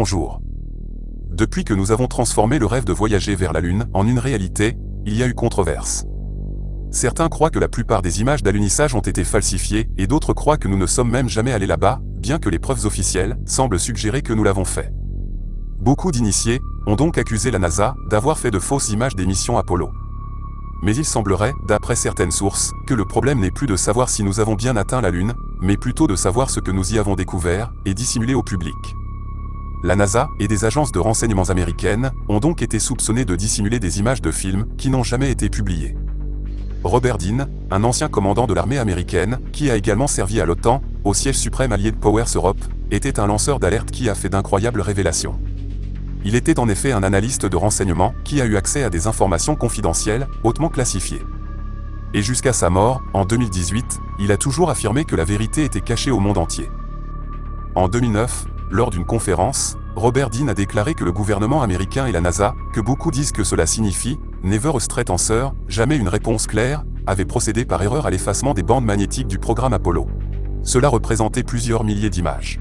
Bonjour. Depuis que nous avons transformé le rêve de voyager vers la Lune en une réalité, il y a eu controverse. Certains croient que la plupart des images d'alunissage ont été falsifiées et d'autres croient que nous ne sommes même jamais allés là-bas, bien que les preuves officielles semblent suggérer que nous l'avons fait. Beaucoup d'initiés ont donc accusé la NASA d'avoir fait de fausses images des missions Apollo. Mais il semblerait, d'après certaines sources, que le problème n'est plus de savoir si nous avons bien atteint la Lune, mais plutôt de savoir ce que nous y avons découvert et dissimulé au public. La NASA et des agences de renseignements américaines ont donc été soupçonnées de dissimuler des images de films qui n'ont jamais été publiées. Robert Dean, un ancien commandant de l'armée américaine, qui a également servi à l'OTAN, au siège suprême allié de Powers Europe, était un lanceur d'alerte qui a fait d'incroyables révélations. Il était en effet un analyste de renseignement qui a eu accès à des informations confidentielles, hautement classifiées. Et jusqu'à sa mort, en 2018, il a toujours affirmé que la vérité était cachée au monde entier. En 2009, lors d'une conférence, Robert Dean a déclaré que le gouvernement américain et la NASA, que beaucoup disent que cela signifie « Never a straight answer », jamais une réponse claire, avaient procédé par erreur à l'effacement des bandes magnétiques du programme Apollo. Cela représentait plusieurs milliers d'images.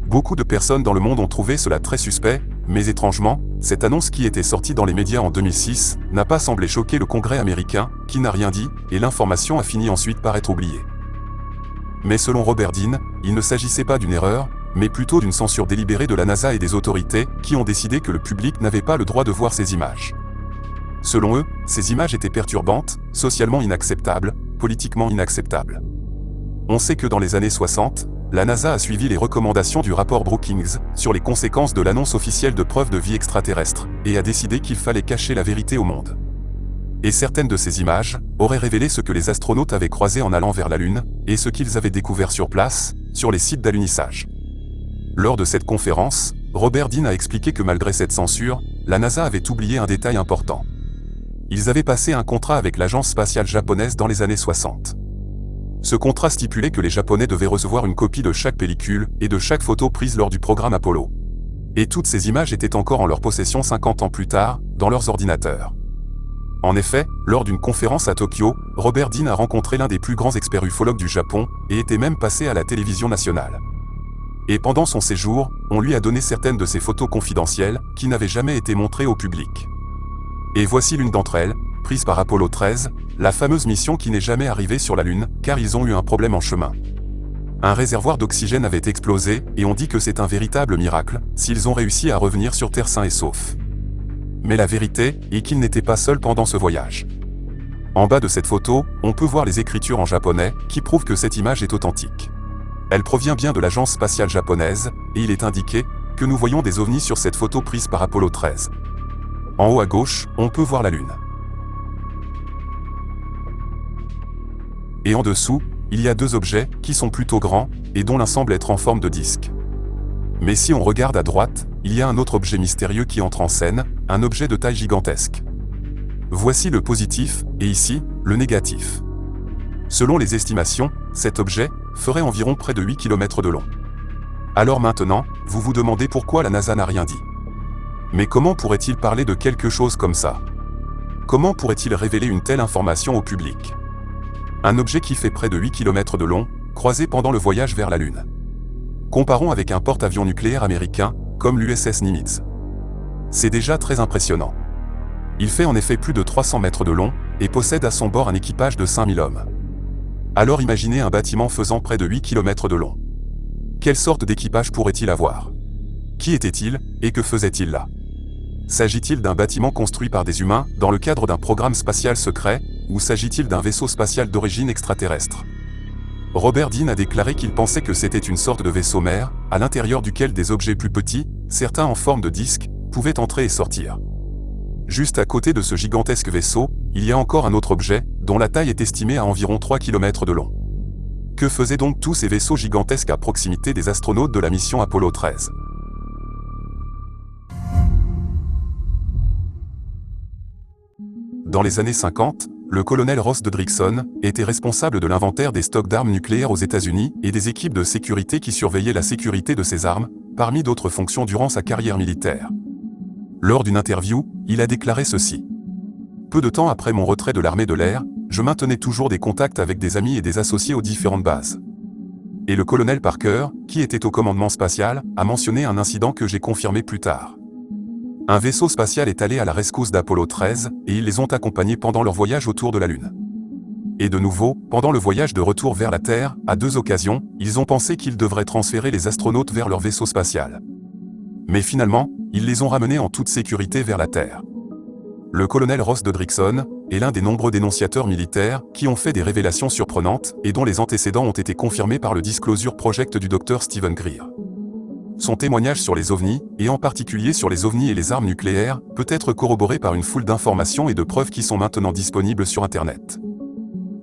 Beaucoup de personnes dans le monde ont trouvé cela très suspect, mais étrangement, cette annonce qui était sortie dans les médias en 2006 n'a pas semblé choquer le Congrès américain, qui n'a rien dit, et l'information a fini ensuite par être oubliée. Mais selon Robert Dean, il ne s'agissait pas d'une erreur, mais plutôt d'une censure délibérée de la NASA et des autorités, qui ont décidé que le public n'avait pas le droit de voir ces images. Selon eux, ces images étaient perturbantes, socialement inacceptables, politiquement inacceptables. On sait que dans les années 60, la NASA a suivi les recommandations du rapport Brookings sur les conséquences de l'annonce officielle de preuves de vie extraterrestre, et a décidé qu'il fallait cacher la vérité au monde. Et certaines de ces images auraient révélé ce que les astronautes avaient croisé en allant vers la Lune, et ce qu'ils avaient découvert sur place, sur les sites d'alunissage. Lors de cette conférence, Robert Dean a expliqué que malgré cette censure, la NASA avait oublié un détail important. Ils avaient passé un contrat avec l'agence spatiale japonaise dans les années 60. Ce contrat stipulait que les Japonais devaient recevoir une copie de chaque pellicule et de chaque photo prise lors du programme Apollo. Et toutes ces images étaient encore en leur possession 50 ans plus tard, dans leurs ordinateurs. En effet, lors d'une conférence à Tokyo, Robert Dean a rencontré l'un des plus grands experts ufologues du Japon, et était même passé à la télévision nationale. Et pendant son séjour, on lui a donné certaines de ces photos confidentielles, qui n'avaient jamais été montrées au public. Et voici l'une d'entre elles, prise par Apollo 13, la fameuse mission qui n'est jamais arrivée sur la Lune, car ils ont eu un problème en chemin. Un réservoir d'oxygène avait explosé, et on dit que c'est un véritable miracle, s'ils ont réussi à revenir sur Terre sains et saufs. Mais la vérité est qu'ils n'étaient pas seuls pendant ce voyage. En bas de cette photo, on peut voir les écritures en japonais, qui prouvent que cette image est authentique. Elle provient bien de l'agence spatiale japonaise, et il est indiqué que nous voyons des ovnis sur cette photo prise par Apollo 13. En haut à gauche, on peut voir la Lune. Et en dessous, il y a deux objets qui sont plutôt grands, et dont l'un semble être en forme de disque. Mais si on regarde à droite, il y a un autre objet mystérieux qui entre en scène, un objet de taille gigantesque. Voici le positif, et ici, le négatif. Selon les estimations, cet objet ferait environ près de 8 km de long. Alors maintenant, vous vous demandez pourquoi la NASA n'a rien dit. Mais comment pourrait-il parler de quelque chose comme ça? Comment pourrait-il révéler une telle information au public? Un objet qui fait près de 8 km de long, croisé pendant le voyage vers la Lune. Comparons avec un porte-avions nucléaire américain, comme l'USS Nimitz. C'est déjà très impressionnant. Il fait en effet plus de 300 mètres de long, et possède à son bord un équipage de 5000 hommes. Alors imaginez un bâtiment faisant près de 8 km de long. Quelle sorte d'équipage pourrait-il avoir? Qui était-il, et que faisait-il là? S'agit-il d'un bâtiment construit par des humains, dans le cadre d'un programme spatial secret, ou s'agit-il d'un vaisseau spatial d'origine extraterrestre? Robert Dean a déclaré qu'il pensait que c'était une sorte de vaisseau mère, à l'intérieur duquel des objets plus petits, certains en forme de disque, pouvaient entrer et sortir. Juste à côté de ce gigantesque vaisseau, il y a encore un autre objet, dont la taille est estimée à environ 3 km de long. Que faisaient donc tous ces vaisseaux gigantesques à proximité des astronautes de la mission Apollo 13? Dans les années 50, le colonel Ross Dodrickson était responsable de l'inventaire des stocks d'armes nucléaires aux États-Unis et des équipes de sécurité qui surveillaient la sécurité de ces armes, parmi d'autres fonctions durant sa carrière militaire. Lors d'une interview, il a déclaré ceci. « Peu de temps après mon retrait de l'armée de l'air, je maintenais toujours des contacts avec des amis et des associés aux différentes bases. Et le colonel Parker, qui était au commandement spatial, a mentionné un incident que j'ai confirmé plus tard. Un vaisseau spatial est allé à la rescousse d'Apollo 13, et ils les ont accompagnés pendant leur voyage autour de la Lune. Et de nouveau, pendant le voyage de retour vers la Terre, à 2 occasions, ils ont pensé qu'ils devraient transférer les astronautes vers leur vaisseau spatial. Mais finalement, ils les ont ramenés en toute sécurité vers la Terre. Le colonel Ross Dodrickson est l'un des nombreux dénonciateurs militaires qui ont fait des révélations surprenantes et dont les antécédents ont été confirmés par le Disclosure Project du Dr Stephen Greer. Son témoignage sur les ovnis, et en particulier sur les ovnis et les armes nucléaires, peut être corroboré par une foule d'informations et de preuves qui sont maintenant disponibles sur Internet.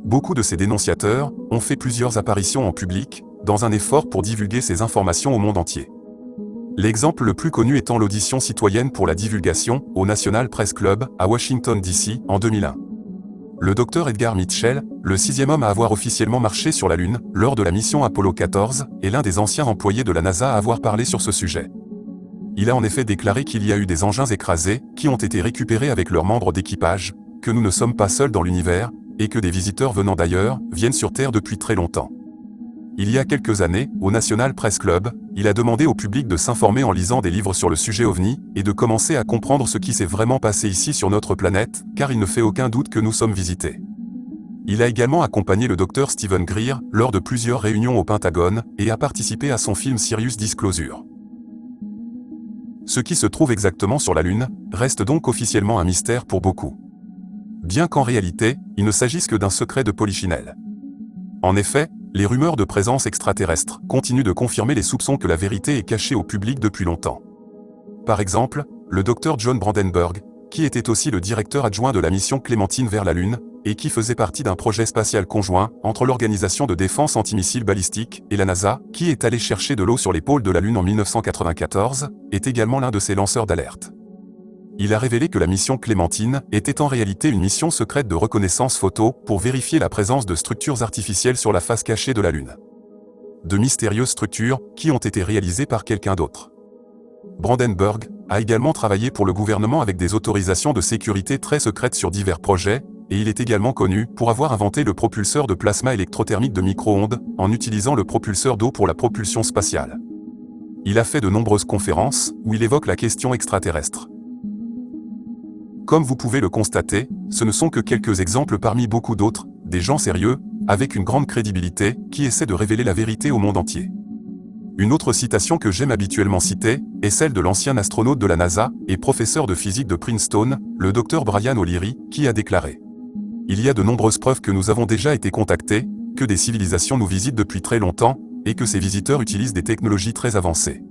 Beaucoup de ces dénonciateurs ont fait plusieurs apparitions en public, dans un effort pour divulguer ces informations au monde entier. L'exemple le plus connu étant l'audition citoyenne pour la divulgation au National Press Club à Washington DC en 2001. Le Dr Edgar Mitchell, le 6e homme à avoir officiellement marché sur la Lune lors de la mission Apollo 14, est l'un des anciens employés de la NASA à avoir parlé sur ce sujet. Il a en effet déclaré qu'il y a eu des engins écrasés qui ont été récupérés avec leurs membres d'équipage, que nous ne sommes pas seuls dans l'univers, et que des visiteurs venant d'ailleurs viennent sur Terre depuis très longtemps. Il y a quelques années, au National Press Club, il a demandé au public de s'informer en lisant des livres sur le sujet OVNI et de commencer à comprendre ce qui s'est vraiment passé ici sur notre planète, car il ne fait aucun doute que nous sommes visités. Il a également accompagné le Dr Stephen Greer lors de plusieurs réunions au Pentagone et a participé à son film Sirius Disclosure. Ce qui se trouve exactement sur la Lune reste donc officiellement un mystère pour beaucoup. Bien qu'en réalité, il ne s'agisse que d'un secret de polichinelle. En effet, les rumeurs de présence extraterrestre continuent de confirmer les soupçons que la vérité est cachée au public depuis longtemps. Par exemple, le Dr John Brandenburg, qui était aussi le directeur adjoint de la mission Clémentine vers la Lune, et qui faisait partie d'un projet spatial conjoint entre l'Organisation de défense antimissiles balistiques et la NASA, qui est allé chercher de l'eau sur les pôles de la Lune en 1994, est également l'un de ses lanceurs d'alerte. Il a révélé que la mission Clémentine était en réalité une mission secrète de reconnaissance photo pour vérifier la présence de structures artificielles sur la face cachée de la Lune. De mystérieuses structures qui ont été réalisées par quelqu'un d'autre. Brandenburg a également travaillé pour le gouvernement avec des autorisations de sécurité très secrètes sur divers projets, et il est également connu pour avoir inventé le propulseur de plasma électrothermique de micro-ondes en utilisant le propulseur d'eau pour la propulsion spatiale. Il a fait de nombreuses conférences où il évoque la question extraterrestre. Comme vous pouvez le constater, ce ne sont que quelques exemples parmi beaucoup d'autres, des gens sérieux, avec une grande crédibilité, qui essaient de révéler la vérité au monde entier. Une autre citation que j'aime habituellement citer est celle de l'ancien astronaute de la NASA et professeur de physique de Princeton, le Dr Brian O'Leary, qui a déclaré « Il y a de nombreuses preuves que nous avons déjà été contactés, que des civilisations nous visitent depuis très longtemps, et que ces visiteurs utilisent des technologies très avancées.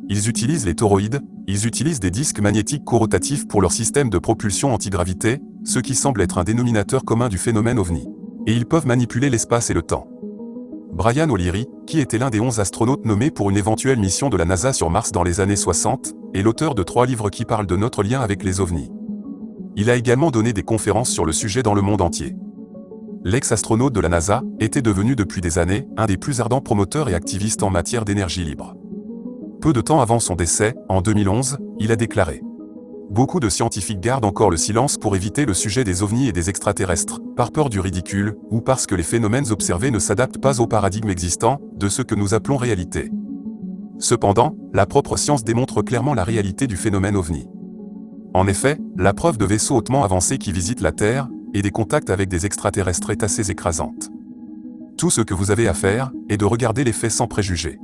Ils utilisent les toroïdes, ils utilisent des disques magnétiques corotatifs pour leur système de propulsion antigravité, ce qui semble être un dénominateur commun du phénomène OVNI. Et ils peuvent manipuler l'espace et le temps. » Brian O'Leary, qui était l'un des 11 astronautes nommés pour une éventuelle mission de la NASA sur Mars dans les années 60, est l'auteur de 3 livres qui parlent de notre lien avec les ovnis. Il a également donné des conférences sur le sujet dans le monde entier. L'ex-astronaute de la NASA était devenu depuis des années un des plus ardents promoteurs et activistes en matière d'énergie libre. Peu de temps avant son décès, en 2011, il a déclaré « Beaucoup de scientifiques gardent encore le silence pour éviter le sujet des ovnis et des extraterrestres, par peur du ridicule, ou parce que les phénomènes observés ne s'adaptent pas au paradigme existant, de ce que nous appelons réalité. Cependant, la propre science démontre clairement la réalité du phénomène OVNI. En effet, la preuve de vaisseaux hautement avancés qui visitent la Terre, et des contacts avec des extraterrestres est assez écrasante. Tout ce que vous avez à faire, est de regarder les faits sans préjugés.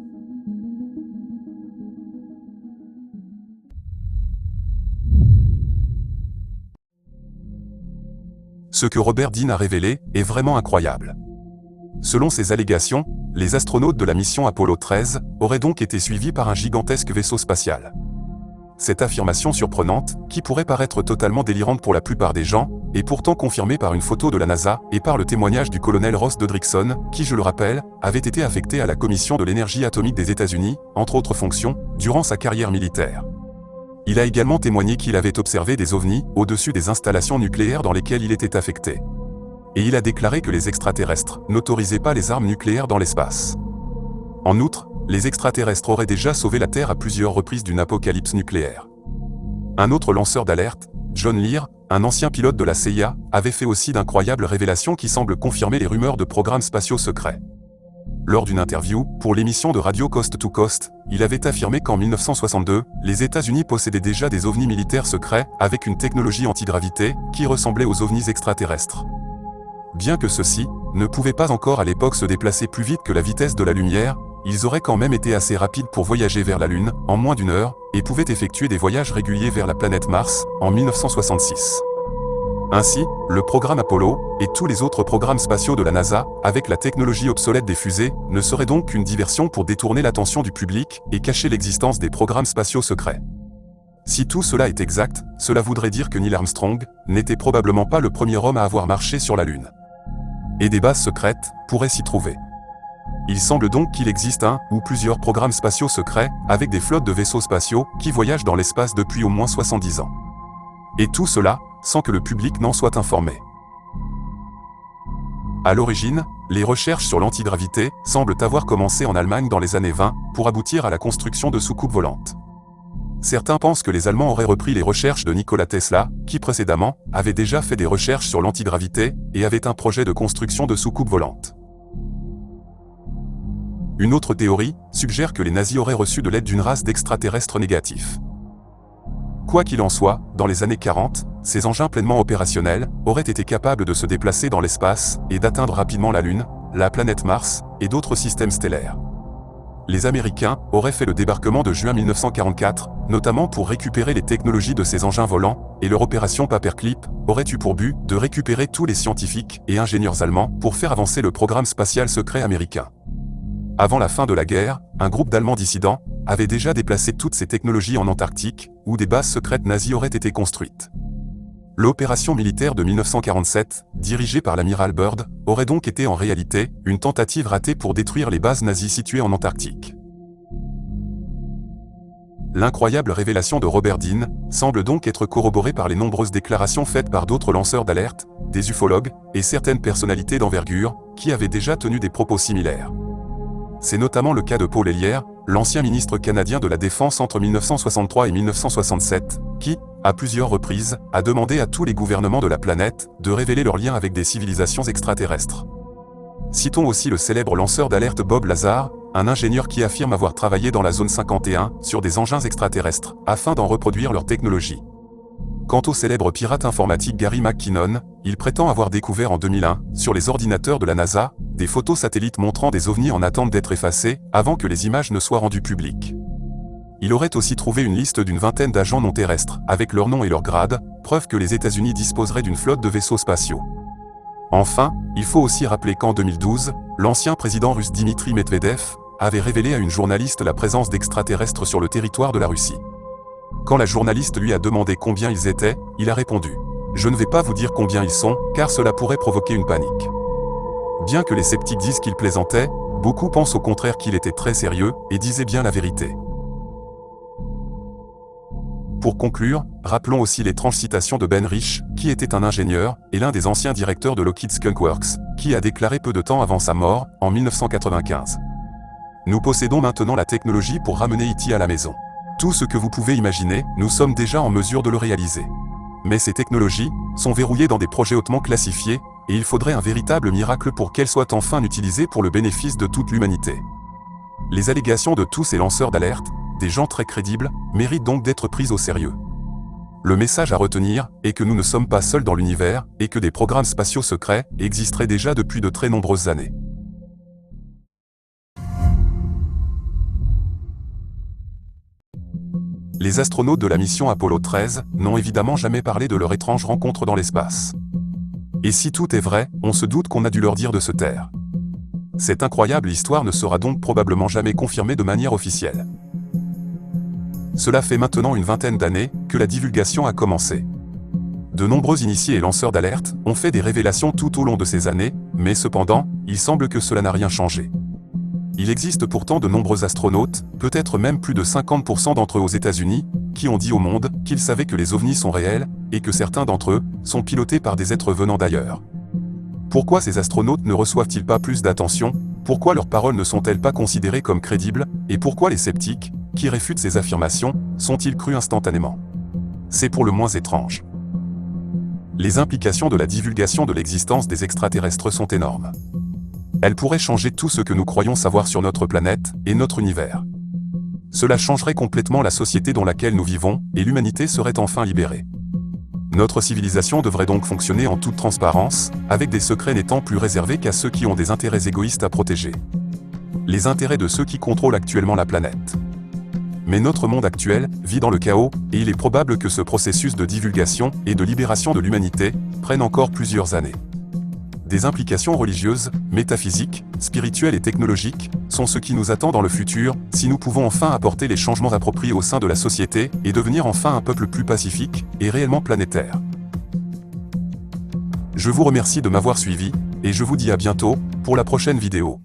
Ce que Robert Dean a révélé est vraiment incroyable. Selon ses allégations, les astronautes de la mission Apollo 13 auraient donc été suivis par un gigantesque vaisseau spatial. Cette affirmation surprenante, qui pourrait paraître totalement délirante pour la plupart des gens, est pourtant confirmée par une photo de la NASA et par le témoignage du colonel Ross Dodrickson, qui, je le rappelle, avait été affecté à la Commission de l'énergie atomique des États-Unis, entre autres fonctions, durant sa carrière militaire. Il a également témoigné qu'il avait observé des ovnis au-dessus des installations nucléaires dans lesquelles il était affecté. Et il a déclaré que les extraterrestres n'autorisaient pas les armes nucléaires dans l'espace. En outre, les extraterrestres auraient déjà sauvé la Terre à plusieurs reprises d'une apocalypse nucléaire. Un autre lanceur d'alerte, John Lear, un ancien pilote de la CIA, avait fait aussi d'incroyables révélations qui semblent confirmer les rumeurs de programmes spatiaux secrets. Lors d'une interview, pour l'émission de radio Coast to Coast, il avait affirmé qu'en 1962, les États-Unis possédaient déjà des ovnis militaires secrets, avec une technologie antigravité, qui ressemblait aux ovnis extraterrestres. Bien que ceux-ci ne pouvaient pas encore à l'époque se déplacer plus vite que la vitesse de la lumière, ils auraient quand même été assez rapides pour voyager vers la Lune, en moins d'une heure, et pouvaient effectuer des voyages réguliers vers la planète Mars, en 1966. Ainsi, le programme Apollo, et tous les autres programmes spatiaux de la NASA, avec la technologie obsolète des fusées, ne seraient donc qu'une diversion pour détourner l'attention du public et cacher l'existence des programmes spatiaux secrets. Si tout cela est exact, cela voudrait dire que Neil Armstrong n'était probablement pas le premier homme à avoir marché sur la Lune. Et des bases secrètes pourraient s'y trouver. Il semble donc qu'il existe un ou plusieurs programmes spatiaux secrets, avec des flottes de vaisseaux spatiaux qui voyagent dans l'espace depuis au moins 70 ans. Et tout cela, sans que le public n'en soit informé. À l'origine, les recherches sur l'antigravité semblent avoir commencé en Allemagne dans les années 20 pour aboutir à la construction de soucoupes volantes. Certains pensent que les Allemands auraient repris les recherches de Nikola Tesla, qui précédemment avait déjà fait des recherches sur l'antigravité et avait un projet de construction de soucoupes volantes. Une autre théorie suggère que les nazis auraient reçu de l'aide d'une race d'extraterrestres négatifs. Quoi qu'il en soit, dans les années 40, ces engins pleinement opérationnels auraient été capables de se déplacer dans l'espace et d'atteindre rapidement la Lune, la planète Mars et d'autres systèmes stellaires. Les Américains auraient fait le débarquement de juin 1944, notamment pour récupérer les technologies de ces engins volants, et leur opération Paperclip aurait eu pour but de récupérer tous les scientifiques et ingénieurs allemands pour faire avancer le programme spatial secret américain. Avant la fin de la guerre, un groupe d'Allemands dissidents avait déjà déplacé toutes ces technologies en Antarctique, où des bases secrètes nazies auraient été construites. L'opération militaire de 1947, dirigée par l'amiral Byrd, aurait donc été en réalité une tentative ratée pour détruire les bases nazies situées en Antarctique. L'incroyable révélation de Robert Dean semble donc être corroborée par les nombreuses déclarations faites par d'autres lanceurs d'alerte, des ufologues et certaines personnalités d'envergure qui avaient déjà tenu des propos similaires. C'est notamment le cas de Paul Hellyer, l'ancien ministre canadien de la Défense entre 1963 et 1967, qui, à plusieurs reprises, a demandé à tous les gouvernements de la planète de révéler leurs liens avec des civilisations extraterrestres. Citons aussi le célèbre lanceur d'alerte Bob Lazar, un ingénieur qui affirme avoir travaillé dans la zone 51 sur des engins extraterrestres, afin d'en reproduire leur technologie. Quant au célèbre pirate informatique Gary McKinnon, il prétend avoir découvert en 2001, sur les ordinateurs de la NASA, des photos satellites montrant des ovnis en attente d'être effacés, avant que les images ne soient rendues publiques. Il aurait aussi trouvé une liste d'une vingtaine d'agents non terrestres, avec leur nom et leur grade, preuve que les États-Unis disposeraient d'une flotte de vaisseaux spatiaux. Enfin, il faut aussi rappeler qu'en 2012, l'ancien président russe Dmitri Medvedev avait révélé à une journaliste la présence d'extraterrestres sur le territoire de la Russie. Quand la journaliste lui a demandé combien ils étaient, il a répondu « Je ne vais pas vous dire combien ils sont, car cela pourrait provoquer une panique ». Bien que les sceptiques disent qu'il plaisantait, beaucoup pensent au contraire qu'il était très sérieux et disait bien la vérité. Pour conclure, rappelons aussi l'étrange citation de Ben Rich, qui était un ingénieur et l'un des anciens directeurs de Lockheed Skunk Works, qui a déclaré peu de temps avant sa mort, en 1995. « Nous possédons maintenant la technologie pour ramener E.T. à la maison. Tout ce que vous pouvez imaginer, nous sommes déjà en mesure de le réaliser. Mais ces technologies sont verrouillées dans des projets hautement classifiés, et il faudrait un véritable miracle pour qu'elles soient enfin utilisées pour le bénéfice de toute l'humanité. » Les allégations de tous ces lanceurs d'alerte, des gens très crédibles, méritent donc d'être prises au sérieux. Le message à retenir est que nous ne sommes pas seuls dans l'univers, et que des programmes spatiaux secrets existeraient déjà depuis de très nombreuses années. Les astronautes de la mission Apollo 13 n'ont évidemment jamais parlé de leur étrange rencontre dans l'espace. Et si tout est vrai, on se doute qu'on a dû leur dire de se taire. Cette incroyable histoire ne sera donc probablement jamais confirmée de manière officielle. Cela fait maintenant une vingtaine d'années que la divulgation a commencé. De nombreux initiés et lanceurs d'alerte ont fait des révélations tout au long de ces années, mais cependant, il semble que cela n'a rien changé. Il existe pourtant de nombreux astronautes, peut-être même plus de 50% d'entre eux aux États-Unis, qui ont dit au monde qu'ils savaient que les ovnis sont réels, et que certains d'entre eux sont pilotés par des êtres venant d'ailleurs. Pourquoi ces astronautes ne reçoivent-ils pas plus d'attention? Pourquoi leurs paroles ne sont-elles pas considérées comme crédibles? Et pourquoi les sceptiques, qui réfutent ces affirmations, sont-ils crus instantanément? C'est pour le moins étrange. Les implications de la divulgation de l'existence des extraterrestres sont énormes. Elle pourrait changer tout ce que nous croyons savoir sur notre planète et notre univers. Cela changerait complètement la société dans laquelle nous vivons, et l'humanité serait enfin libérée. Notre civilisation devrait donc fonctionner en toute transparence, avec des secrets n'étant plus réservés qu'à ceux qui ont des intérêts égoïstes à protéger. Les intérêts de ceux qui contrôlent actuellement la planète. Mais notre monde actuel vit dans le chaos, et il est probable que ce processus de divulgation et de libération de l'humanité prenne encore plusieurs années. Des implications religieuses, métaphysiques, spirituelles et technologiques sont ce qui nous attend dans le futur, si nous pouvons enfin apporter les changements appropriés au sein de la société et devenir enfin un peuple plus pacifique et réellement planétaire. Je vous remercie de m'avoir suivi, et je vous dis à bientôt pour la prochaine vidéo.